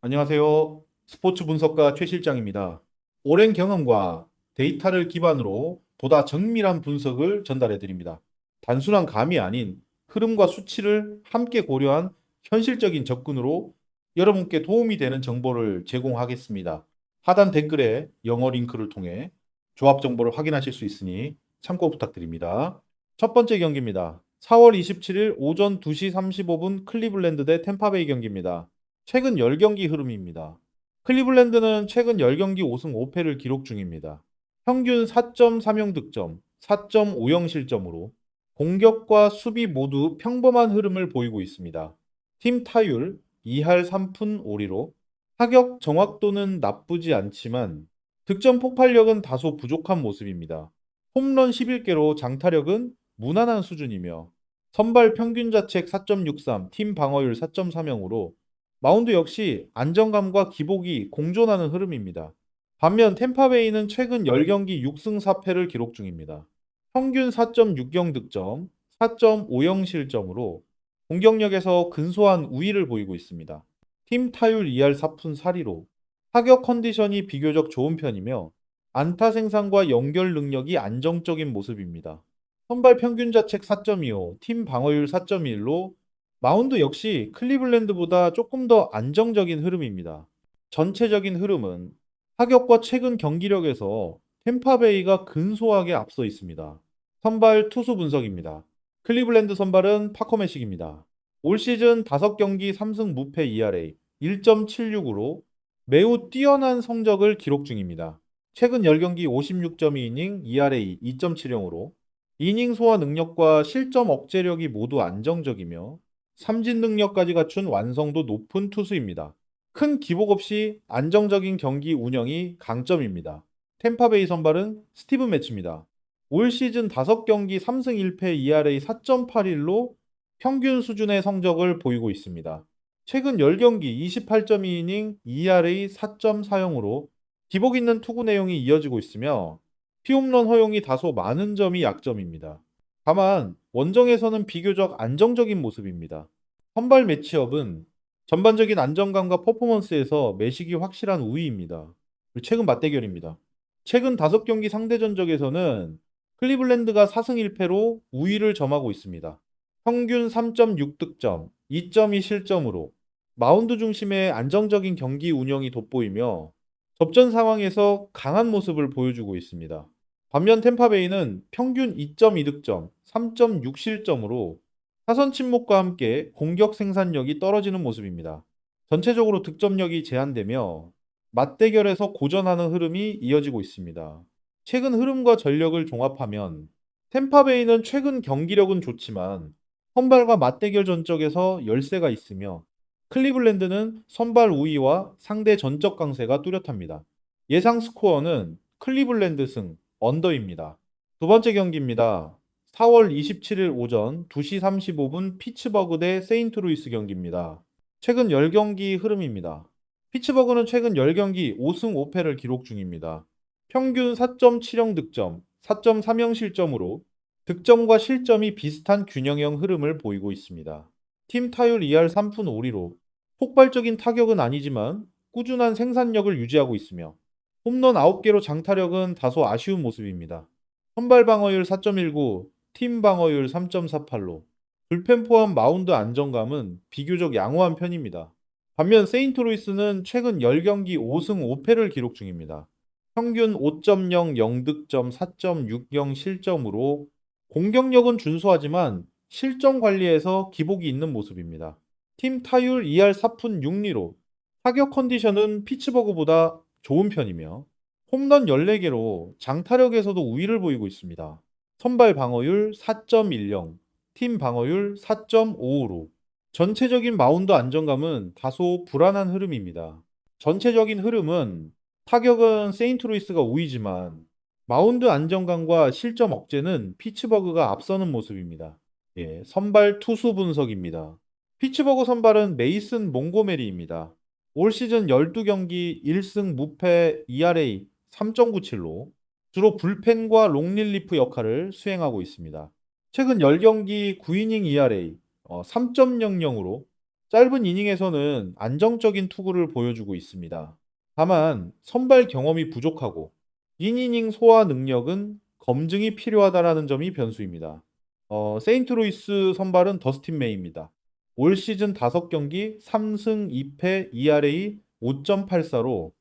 안녕하세요. 스포츠 분석가 최 실장입니다. 오랜 경험과 데이터를 기반으로 보다 정밀한 분석을 전달해 드립니다. 단순한 감이 아닌 흐름과 수치를 함께 고려한 현실적인 접근으로 여러분께 도움이 되는 정보를 제공하겠습니다. 하단 댓글에 영어 링크를 통해 조합 정보를 확인하실 수 있으니 참고 부탁드립니다. 첫 번째 경기입니다. 4월 27일 오전 2시 35분 클리블랜드 대 템파베이 경기입니다. 최근 10경기 흐름입니다. 클리블랜드는 최근 10경기 5승 5패를 기록 중입니다. 평균 4.3영 득점, 4.5영 실점으로 공격과 수비 모두 평범한 흐름을 보이고 있습니다. 팀 타율 2할 3푼 5리로 타격 정확도는 나쁘지 않지만 득점 폭발력은 다소 부족한 모습입니다. 홈런 11개로 장타력은 무난한 수준이며 선발 평균 자책 4.63, 팀 방어율 4.3영으로 마운드 역시 안정감과 기복이 공존하는 흐름입니다. 반면 템파베이는 최근 10경기 6승 4패를 기록 중입니다. 평균 4.60 득점, 4.50 실점으로 공격력에서 근소한 우위를 보이고 있습니다. 팀 타율 2할 4푼 4리로 타격 컨디션이 비교적 좋은 편이며 안타 생산과 연결 능력이 안정적인 모습입니다. 선발 평균 자책 4.25, 팀 방어율 4.1로 마운드 역시 클리블랜드보다 조금 더 안정적인 흐름입니다. 전체적인 흐름은 타격과 최근 경기력에서 템파베이가 근소하게 앞서 있습니다. 선발 투수 분석입니다. 클리블랜드 선발은 파커매식입니다. 올 시즌 5경기 3승 무패 ERA 1.76으로 매우 뛰어난 성적을 기록 중입니다. 최근 10경기 56.2이닝 ERA 2.70으로 이닝 소화 능력과 실점 억제력이 모두 안정적이며 삼진 능력까지 갖춘 완성도 높은 투수입니다. 큰 기복 없이 안정적인 경기 운영이 강점입니다. 템파베이 선발은 스티븐 매치입니다. 올 시즌 5경기 3승 1패 ERA 4.81로 평균 수준의 성적을 보이고 있습니다. 최근 10경기 28.2이닝 ERA 4.40으로 기복 있는 투구 내용이 이어지고 있으며 피홈런 허용이 다소 많은 점이 약점입니다. 다만 원정에서는 비교적 안정적인 모습입니다. 선발 매치업은 전반적인 안정감과 퍼포먼스에서 매식이 확실한 우위입니다. 그리고 최근 맞대결입니다. 최근 5경기 상대 전적에서는 클리블랜드가 4승 1패로 우위를 점하고 있습니다. 평균 3.6득점, 2.2 실점으로 마운드 중심의 안정적인 경기 운영이 돋보이며 접전 상황에서 강한 모습을 보여주고 있습니다. 반면 템파베이는 평균 2.2득점, 3.6 실점으로 타선 침묵과 함께 공격 생산력이 떨어지는 모습입니다. 전체적으로 득점력이 제한되며 맞대결에서 고전하는 흐름이 이어지고 있습니다. 최근 흐름과 전력을 종합하면 템파베이는 최근 경기력은 좋지만 선발과 맞대결 전적에서 열세가 있으며 클리블랜드는 선발 우위와 상대 전적 강세가 뚜렷합니다. 예상 스코어는 클리블랜드 승, 언더입니다. 두 번째 경기입니다. 4월 27일 오전 2시 35분 피츠버그 대 세인트루이스 경기입니다. 최근 10경기 흐름입니다. 피츠버그는 최근 10경기 5승 5패를 기록 중입니다. 평균 4.70 득점, 4.30 실점으로 득점과 실점이 비슷한 균형형 흐름을 보이고 있습니다. 팀 타율 2할 3푼 5리로 폭발적인 타격은 아니지만 꾸준한 생산력을 유지하고 있으며 홈런 9개로 장타력은 다소 아쉬운 모습입니다. 선발 방어율 4.19, 팀 방어율 3.48로 불펜 포함 마운드 안정감은 비교적 양호한 편입니다. 반면 세인트루이스는 최근 10경기 5승 5패를 기록 중입니다. 평균 5.0 0득점 4.60 실점으로 공격력은 준수하지만 실점 관리에서 기복이 있는 모습입니다. 팀 타율 2할 4푼 6리로 타격 컨디션은 피츠버그보다 좋은 편이며 홈런 14개로 장타력에서도 우위를 보이고 있습니다. 선발 방어율 4.10, 팀 방어율 4.55로 전체적인 마운드 안정감은 다소 불안한 흐름입니다. 전체적인 흐름은 타격은 세인트루이스가 우위지만 마운드 안정감과 실점 억제는 피츠버그가 앞서는 모습입니다. 예, 선발 투수 분석입니다. 피츠버그 선발은 메이슨 몽고메리입니다. 올 시즌 12경기 1승 무패 ERA 3.97로 주로 불펜과 롱릴리프 역할을 수행하고 있습니다. 최근 10경기 9이닝 ERA 3.00으로 짧은 이닝에서는 안정적인 투구를 보여주고 있습니다. 다만 선발 경험이 부족하고 이닝 소화 능력은 검증이 필요하다라는 점이 변수입니다. 세인트루이스 선발은 더스틴 메이입니다. 올 시즌 5경기 3승 2패 ERA 5.84로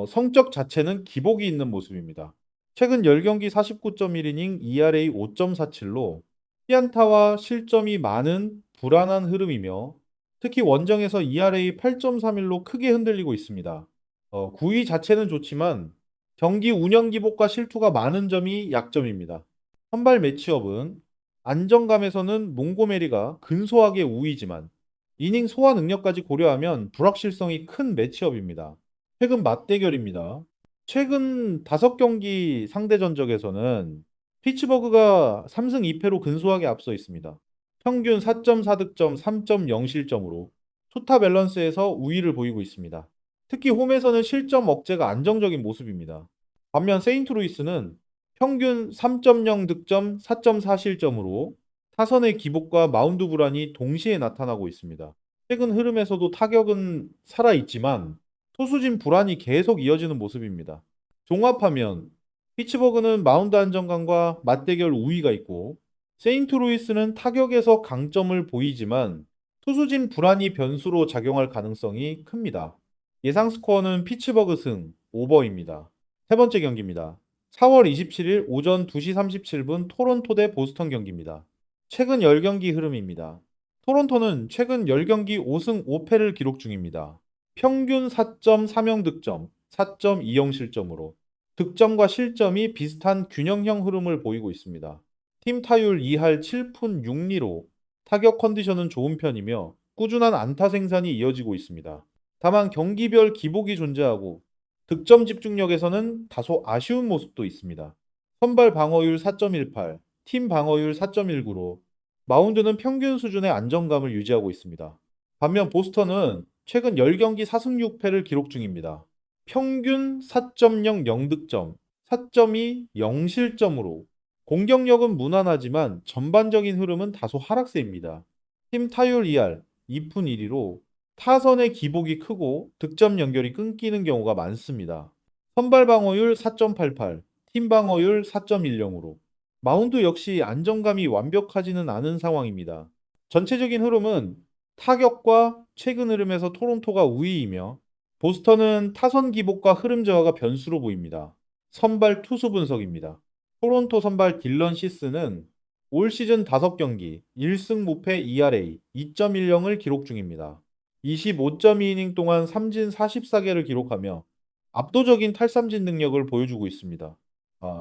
성적 자체는 기복이 있는 모습입니다. 최근 10경기 49.1이닝 ERA 5.47로 피안타와 실점이 많은 불안한 흐름이며 특히 원정에서 ERA 8.31로 크게 흔들리고 있습니다. 9위 자체는 좋지만 경기 운영 기복과 실투가 많은 점이 약점입니다. 선발 매치업은 안정감에서는 몽고메리가 근소하게 우위지만 이닝 소화 능력까지 고려하면 불확실성이 큰 매치업입니다. 최근 맞대결입니다. 최근 5경기 상대 전적에서는 피츠버그가 3승 2패로 근소하게 앞서 있습니다. 평균 4.4득점, 3.0 실점으로 투타 밸런스에서 우위를 보이고 있습니다. 특히 홈에서는 실점 억제가 안정적인 모습입니다. 반면 세인트루이스는 평균 3.0 득점, 4.4 실점으로 타선의 기복과 마운드 불안이 동시에 나타나고 있습니다. 최근 흐름에서도 타격은 살아있지만 투수진 불안이 계속 이어지는 모습입니다. 종합하면 피츠버그는 마운드 안정감과 맞대결 우위가 있고 세인트루이스는 타격에서 강점을 보이지만 투수진 불안이 변수로 작용할 가능성이 큽니다. 예상 스코어는 피츠버그 승 오버입니다. 세 번째 경기입니다. 4월 27일 오전 2시 37분 토론토 대 보스턴 경기입니다. 최근 10경기 흐름입니다. 토론토는 최근 10경기 5승 5패를 기록 중입니다. 평균 4.30 득점, 4.20 실점으로 득점과 실점이 비슷한 균형형 흐름을 보이고 있습니다. 팀 타율 2할 7푼 6리로 타격 컨디션은 좋은 편이며 꾸준한 안타 생산이 이어지고 있습니다. 다만 경기별 기복이 존재하고 득점 집중력에서는 다소 아쉬운 모습도 있습니다. 선발 방어율 4.18, 팀 방어율 4.19로 마운드는 평균 수준의 안정감을 유지하고 있습니다. 반면 보스턴은 최근 10경기 4승 6패를 기록 중입니다. 평균 4.0 0득점, 4.2 0실점으로 공격력은 무난하지만 전반적인 흐름은 다소 하락세입니다. 팀 타율 2할 2푼 1리로 타선의 기복이 크고 득점 연결이 끊기는 경우가 많습니다. 선발 방어율 4.88, 팀 방어율 4.10으로 마운드 역시 안정감이 완벽하지는 않은 상황입니다. 전체적인 흐름은 타격과 최근 흐름에서 토론토가 우위이며 보스턴은 타선 기복과 흐름 저하가 변수로 보입니다. 선발 투수 분석입니다. 토론토 선발 딜런 시스는 올 시즌 5경기 1승 무패 ERA 2.10을 기록 중입니다. 25.2이닝 동안 삼진 44개를 기록하며 압도적인 탈삼진 능력을 보여주고 있습니다.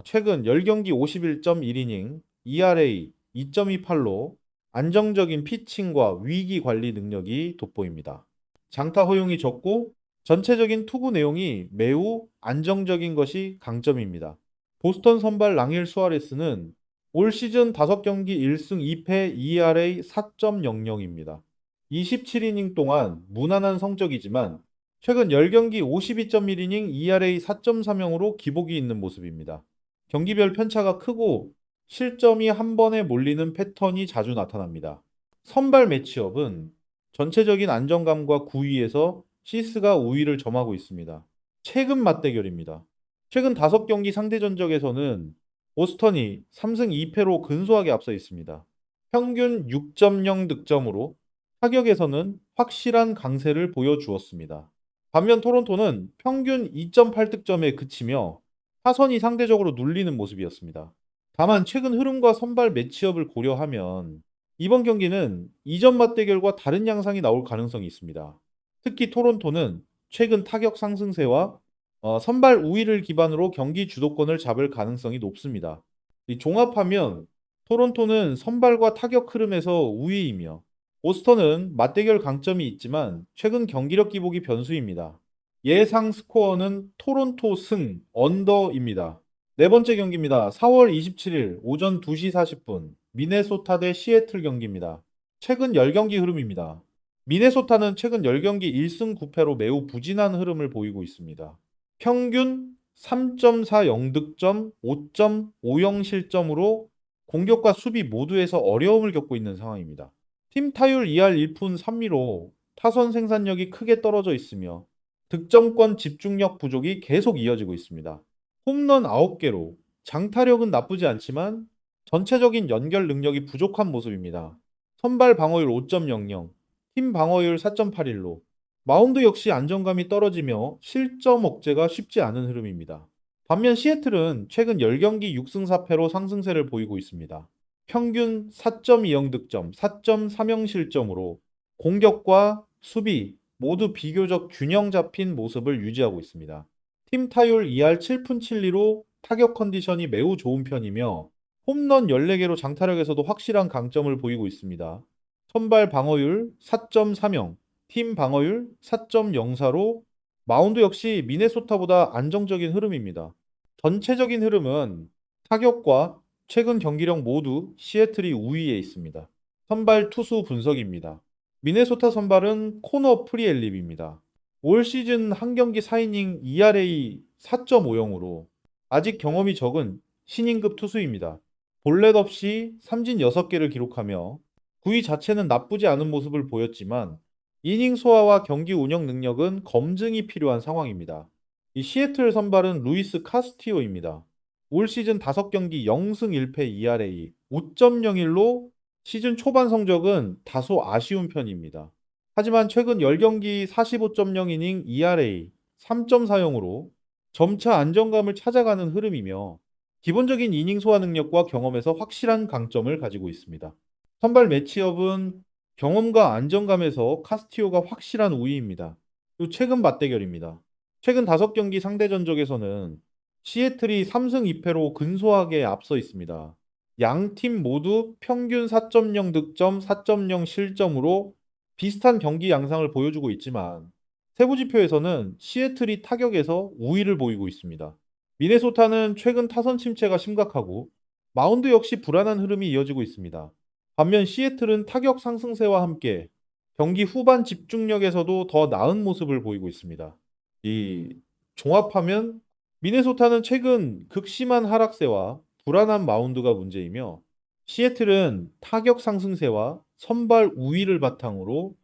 최근 10경기 51.1이닝 ERA 2.28로 안정적인 피칭과 위기 관리 능력이 돋보입니다. 장타 허용이 적고 전체적인 투구 내용이 매우 안정적인 것이 강점입니다. 보스턴 선발 랑일 수아레스는 올 시즌 5경기 1승 2패 ERA 4.00입니다. 27이닝 동안 무난한 성적이지만 최근 10경기 52.1이닝 ERA 4.30으로 기복이 있는 모습입니다. 경기별 편차가 크고 실점이 한 번에 몰리는 패턴이 자주 나타납니다. 선발 매치업은 전체적인 안정감과 구위에서 시스가 우위를 점하고 있습니다. 최근 맞대결입니다. 최근 5경기 상대 전적에서는 보스턴이 3승 2패로 근소하게 앞서 있습니다. 평균 6.0 득점으로 타격에서는 확실한 강세를 보여주었습니다. 반면 토론토는 평균 2.8득점에 그치며 타선이 상대적으로 눌리는 모습이었습니다. 다만 최근 흐름과 선발 매치업을 고려하면 이번 경기는 이전 맞대결과 다른 양상이 나올 가능성이 있습니다. 특히 토론토는 최근 타격 상승세와 선발 우위를 기반으로 경기 주도권을 잡을 가능성이 높습니다. 종합하면 토론토는 선발과 타격 흐름에서 우위이며 보스턴은 맞대결 강점이 있지만 최근 경기력 기복이 변수입니다. 예상 스코어는 토론토 승 언더입니다. 네 번째 경기입니다. 4월 27일 오전 2시 40분 미네소타 대 시애틀 경기입니다. 최근 10경기 흐름입니다. 미네소타는 최근 10경기 1승 9패로 매우 부진한 흐름을 보이고 있습니다. 평균 3.40 득점, 5.50 실점으로 공격과 수비 모두에서 어려움을 겪고 있는 상황입니다. 팀 타율 2할 1푼 3리로 타선 생산력이 크게 떨어져 있으며 득점권 집중력 부족이 계속 이어지고 있습니다. 홈런 9개로 장타력은 나쁘지 않지만 전체적인 연결 능력이 부족한 모습입니다. 선발 방어율 5.00, 팀 방어율 4.81로 마운드 역시 안정감이 떨어지며 실점 억제가 쉽지 않은 흐름입니다. 반면 시애틀은 최근 10경기 6승 4패로 상승세를 보이고 있습니다. 평균 4.20 득점, 4.30 실점으로 공격과 수비 모두 비교적 균형 잡힌 모습을 유지하고 있습니다. 팀 타율 2할 7푼 7리로 타격 컨디션이 매우 좋은 편이며 홈런 14개로 장타력에서도 확실한 강점을 보이고 있습니다. 선발 방어율 4.30, 팀 방어율 4.04로 마운드 역시 미네소타보다 안정적인 흐름입니다. 전체적인 흐름은 타격과 최근 경기력 모두 시애틀이 우위에 있습니다. 선발 투수 분석입니다. 미네소타 선발은 코너 프리엘립입니다. 올 시즌 한 경기 4이닝 ERA 4.50으로 아직 경험이 적은 신인급 투수입니다. 볼넷 없이 삼진 6개를 기록하며 구위 자체는 나쁘지 않은 모습을 보였지만 이닝 소화와 경기 운영 능력은 검증이 필요한 상황입니다. 이 시애틀 선발은 루이스 카스티오입니다. 올 시즌 5경기 0승 1패 ERA 5.01로 시즌 초반 성적은 다소 아쉬운 편입니다. 하지만 최근 10경기 45.0이닝 ERA 3.40으로 점차 안정감을 찾아가는 흐름이며 기본적인 이닝 소화 능력과 경험에서 확실한 강점을 가지고 있습니다. 선발 매치업은 경험과 안정감에서 카스티오가 확실한 우위입니다. 또 최근 맞대결입니다. 최근 5경기 상대 전적에서는 시애틀이 3승 2패로 근소하게 앞서 있습니다. 양 팀 모두 평균 4.0 득점, 4.0 실점으로 비슷한 경기 양상을 보여주고 있지만 세부 지표에서는 시애틀이 타격에서 우위를 보이고 있습니다. 미네소타는 최근 타선 침체가 심각하고 마운드 역시 불안한 흐름이 이어지고 있습니다. 반면 시애틀은 타격 상승세와 함께 경기 후반 집중력에서도 더 나은 모습을 보이고 있습니다. 이 종합하면 미네소타는 최근 극심한 하락세와 불안한 마운드가 문제이며 시애틀은 타격 상승세와 선발 우위를 바탕으로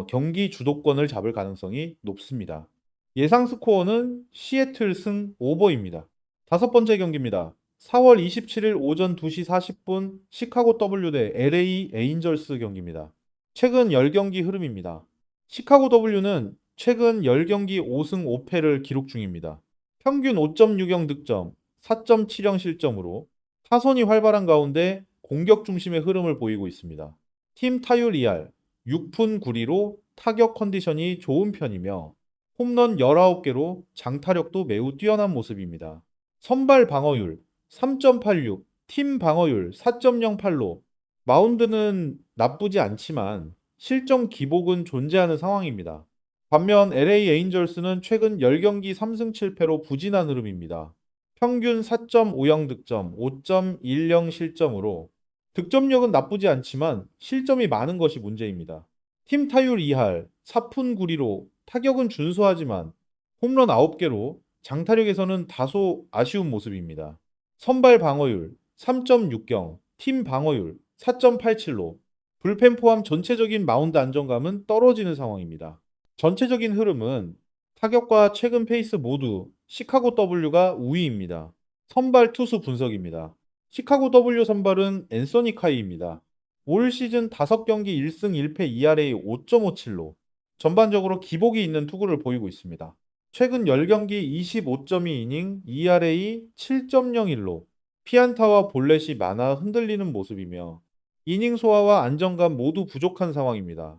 경기 주도권을 잡을 가능성이 높습니다. 예상 스코어는 시애틀 승 오버입니다. 다섯 번째 경기입니다. 4월 27일 오전 2시 40분 시카고 W 대 LA 에인절스 경기입니다. 최근 10경기 흐름입니다. 시카고 W는 최근 10경기 5승 5패를 기록 중입니다. 평균 5.60 득점, 4.70 실점으로 타선이 활발한 가운데 공격 중심의 흐름을 보이고 있습니다. 팀 타율 2할 6푼 9리로 타격 컨디션이 좋은 편이며 홈런 19개로 장타력도 매우 뛰어난 모습입니다. 선발 방어율 3.86, 팀 방어율 4.08로 마운드는 나쁘지 않지만 실점 기복은 존재하는 상황입니다. 반면 LA 에인절스는 최근 10경기 3승 7패로 부진한 흐름입니다. 평균 4.50 득점, 5.10 실점으로 득점력은 나쁘지 않지만 실점이 많은 것이 문제입니다. 팀 타율 2할 4푼 9리로 타격은 준수하지만 홈런 9개로 장타력에서는 다소 아쉬운 모습입니다. 선발 방어율 3.60, 팀 방어율 4.87로 불펜 포함 전체적인 마운드 안정감은 떨어지는 상황입니다. 전체적인 흐름은 타격과 최근 페이스 모두 시카고 W가 우위입니다. 선발 투수 분석입니다. 시카고 W 선발은 앤서니 카이입니다. 올 시즌 5경기 1승 1패 ERA 5.57로 전반적으로 기복이 있는 투구를 보이고 있습니다. 최근 10경기 25.2이닝 ERA 7.01로 피안타와 볼넷이 많아 흔들리는 모습이며 이닝 소화와 안정감 모두 부족한 상황입니다.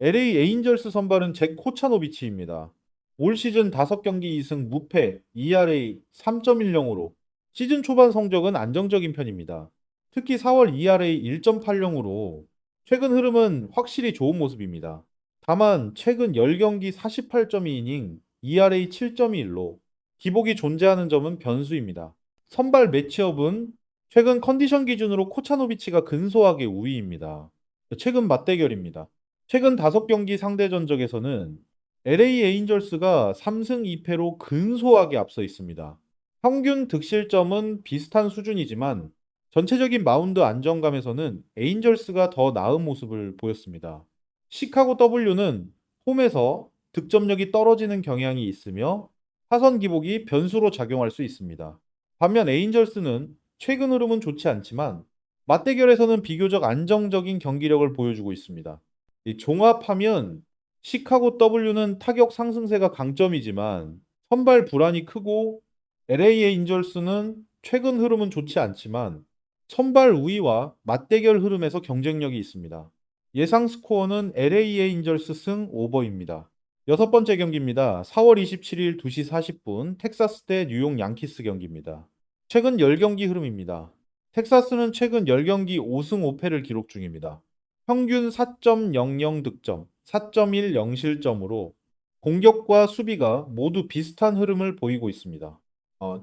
LA 에인절스 선발은 잭 코차노비치입니다. 올 시즌 5경기 2승 무패 ERA 3.10으로 시즌 초반 성적은 안정적인 편입니다. 특히 4월 ERA 1.80으로 최근 흐름은 확실히 좋은 모습입니다. 다만 최근 10경기 48.2이닝 ERA 7.21로 기복이 존재하는 점은 변수입니다. 선발 매치업은 최근 컨디션 기준으로 코차노비치가 근소하게 우위입니다. 최근 맞대결입니다. 최근 5경기 상대 전적에서는 LA 에인절스가 3승 2패로 근소하게 앞서 있습니다. 평균 득실점은 비슷한 수준이지만 전체적인 마운드 안정감에서는 에인절스가 더 나은 모습을 보였습니다. 시카고 W는 홈에서 득점력이 떨어지는 경향이 있으며 타선 기복이 변수로 작용할 수 있습니다. 반면 에인절스는 최근 흐름은 좋지 않지만 맞대결에서는 비교적 안정적인 경기력을 보여주고 있습니다. 이 종합하면 시카고 W는 타격 상승세가 강점이지만 선발 불안이 크고 LA 에인절스는 최근 흐름은 좋지 않지만 선발 우위와 맞대결 흐름에서 경쟁력이 있습니다. 예상 스코어는 LA 에인절스 승 오버입니다. 여섯 번째 경기입니다. 4월 27일 2시 40분 텍사스 대 뉴욕 양키스 경기입니다. 최근 10경기 흐름입니다. 텍사스는 최근 10경기 5승 5패를 기록 중입니다. 평균 4.00 득점, 4.1 0실점으로 공격과 수비가 모두 비슷한 흐름을 보이고 있습니다.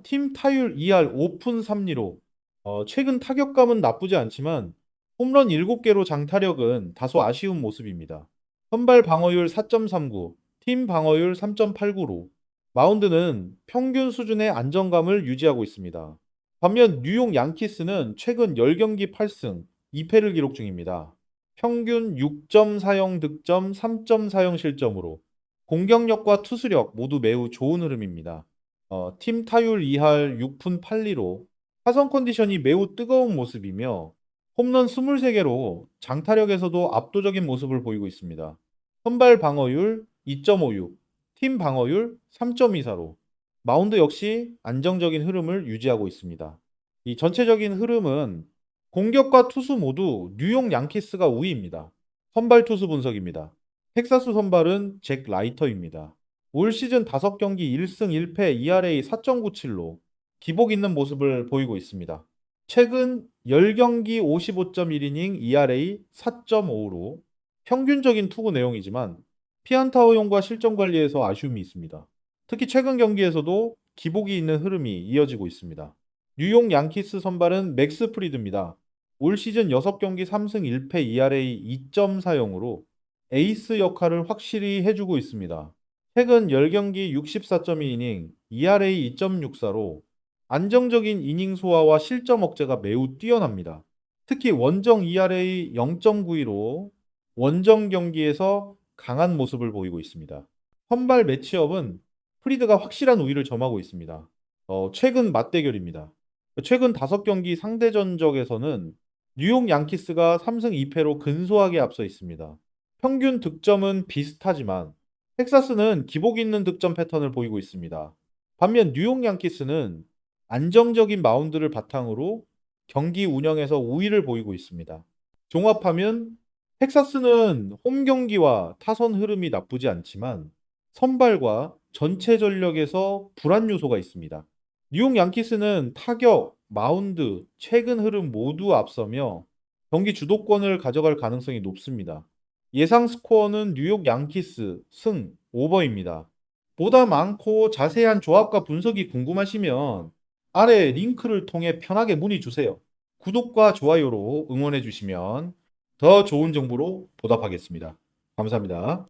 팀 타율 2할 5푼 3리로 최근 타격감은 나쁘지 않지만 홈런 7개로 장타력은 다소 아쉬운 모습입니다. 선발 방어율 4.39, 팀 방어율 3.89로 마운드는 평균 수준의 안정감을 유지하고 있습니다. 반면 뉴욕 양키스는 최근 10경기 8승 2패를 기록 중입니다. 평균 6.40 득점, 3.40 실점으로 공격력과 투수력 모두 매우 좋은 흐름입니다. 팀 타율 2할 6푼 8리로 타선 컨디션이 매우 뜨거운 모습이며 홈런 23개로 장타력에서도 압도적인 모습을 보이고 있습니다. 선발 방어율 2.56, 팀 방어율 3.24로 마운드 역시 안정적인 흐름을 유지하고 있습니다. 이 전체적인 흐름은 공격과 투수 모두 뉴욕 양키스가 우위입니다. 선발 투수 분석입니다. 텍사스 선발은 잭 라이터입니다. 올 시즌 5경기 1승 1패 ERA 4.97로 기복 있는 모습을 보이고 있습니다. 최근 10경기 55.1이닝 ERA 4.5로 평균적인 투구 내용이지만 피안타 허용과 실점 관리에서 아쉬움이 있습니다. 특히 최근 경기에서도 기복이 있는 흐름이 이어지고 있습니다. 뉴욕 양키스 선발은 맥스 프리드입니다. 올 시즌 6경기 3승 1패 ERA 2.40으로 에이스 역할을 확실히 해주고 있습니다. 최근 10경기 64.2이닝 ERA 2.64로 안정적인 이닝 소화와 실점 억제가 매우 뛰어납니다. 특히 원정 ERA 0.92로 원정 경기에서 강한 모습을 보이고 있습니다. 선발 매치업은 프리드가 확실한 우위를 점하고 있습니다. 최근 맞대결입니다. 최근 5경기 상대 전적에서는 뉴욕 양키스가 3승 2패로 근소하게 앞서 있습니다. 평균 득점은 비슷하지만 텍사스는 기복 있는 득점 패턴을 보이고 있습니다. 반면 뉴욕 양키스는 안정적인 마운드를 바탕으로 경기 운영에서 우위를 보이고 있습니다. 종합하면 텍사스는 홈 경기와 타선 흐름이 나쁘지 않지만 선발과 전체 전력에서 불안 요소가 있습니다. 뉴욕 양키스는 타격, 마운드, 최근 흐름 모두 앞서며 경기 주도권을 가져갈 가능성이 높습니다. 예상 스코어는 뉴욕 양키스 승 오버입니다. 보다 많고 자세한 조합과 분석이 궁금하시면 아래 링크를 통해 편하게 문의 주세요. 구독과 좋아요로 응원해 주시면 더 좋은 정보로 보답하겠습니다. 감사합니다.